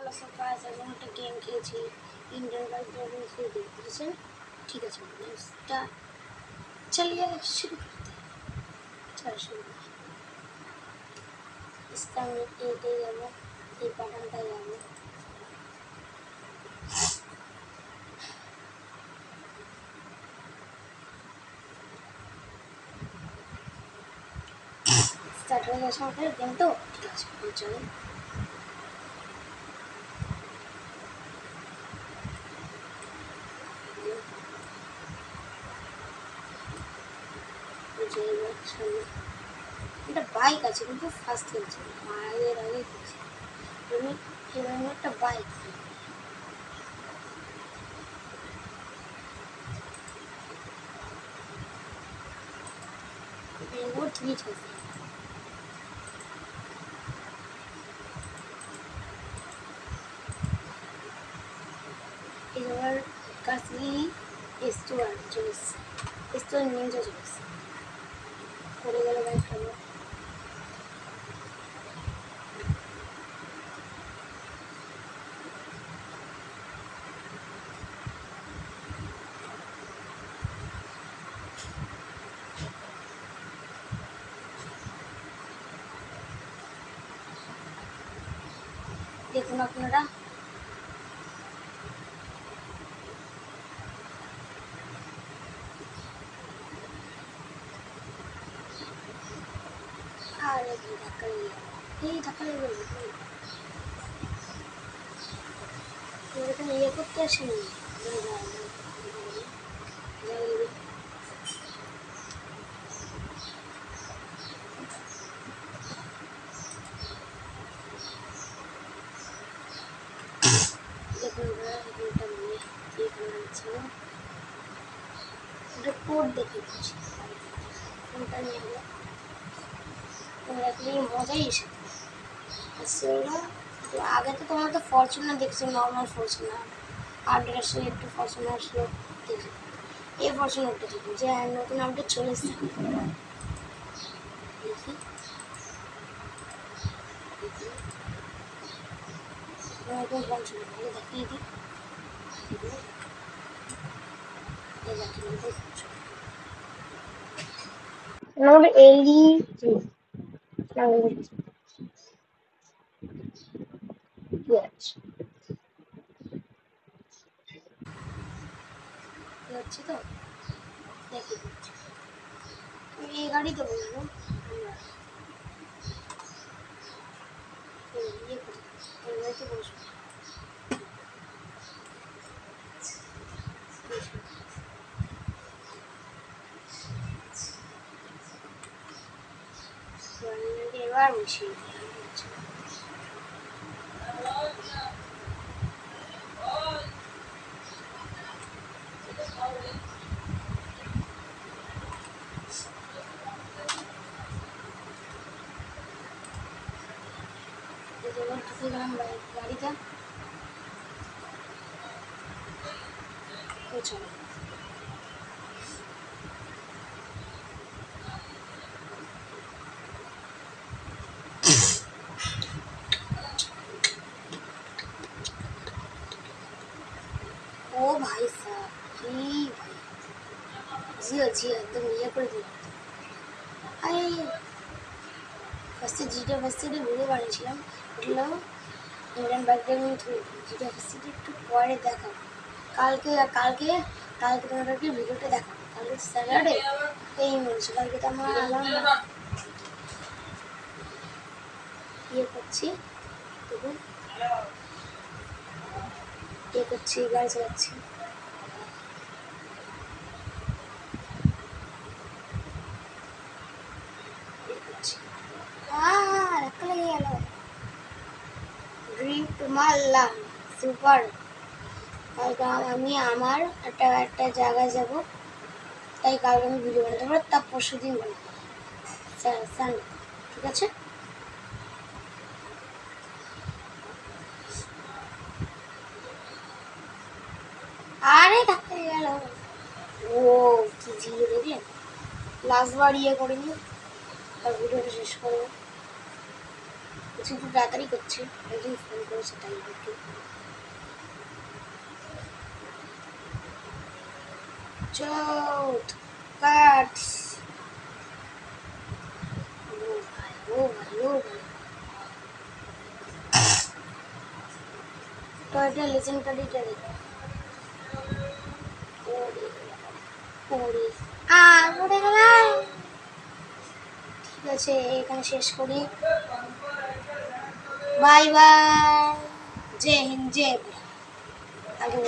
Class of class এখন একটা game খেলছি ইন্ডিয়ান বাইক ড্রাইভিং থ্রি বুঝেছেন ঠিক আছে নেক্সটটা चलिए शुरू करते हैं चल शुरू इसका এইটাই যাবো এই বাটনটাই যাবো স্টার্ট হয়ে গেছে আমাদের গেম তো ঠিক আছে চলো একটা বাইক আছে কিন্তু ফার্স্ট খেলছে বাইরের আগে খেলছে এবার একটা বাইক वो थ्री चलते এবার কাসলি স্টোয়ার জুস স্টোর নিনজা জুস করে গেল বাইক খাবো দেখুন আপনারা আর এই ধাক্কা লেগে এখানে ইয়ে করতে আসেনি কোড দেখে দিচ্ছি কোনটা নিয়ে মজাই এসেছে তো আগে তো তোমরা তো ফরচুনার দেখছো নর্মাল ফরচুনার আপডেট আসলে একটু ফরচুনার স্লো দেখি এই ফরচুনারটা দেখি যে নতুন আপডেট চলে এসেছে দেখি নতুন ফরচুনার ভালো দেখিয়ে দিই number 83 yes যাচ্ছে তো দেখি আমি এই গাড়িতে বসবো এই গাড়িতে বসবো এবার বসি গাড়িটা চলো ओ भाई साहब जी भाई जी एकदम ये कर दिया अरे ফার্স্টে জিটা ফার্স্টে ঘুরে বানিয়েছিলাম ওগুলো ইন্ডিয়ান বাইক ড্রাইভিং থ্রি জিটা ফার্স্টে একটু পরে দেখাবো কালকে তোমাদেরকে ভিডিওটা দেখাবো কালকে স্যাটারডে এই বলছি কালকে তো আমরা আলাম ইয়ে করছি দেখুন ইয়ে করছি গাড়ি চালাচ্ছি মারলাম সুপার কালকে আমি আমার একটা জায়গায় যাব তাই কালকে আমি ভিডিও বানাতে পারবো তার পরশু দিন বানাবো সানডে ঠিক আছে আরে ধাক্কা গেল ও কি ঝিলে দেখলেন লাস্ট বার ইয়ে করিনি তার ভিডিওটা শেষ করবো কিছু একটু তাড়াতাড়ি করছে, একজন ফোন করেছে তাই একটু চোট কাট। ও ভাই ও ভাই ও ভাই, টয়টা লেজেন্ডারিটা দেখো। ওরে ওরে পড়ে গেলাম। ঠিক আছে এখানে শেষ করি, বাই বাই, জয় হিন্দ জয় ভারত। আগে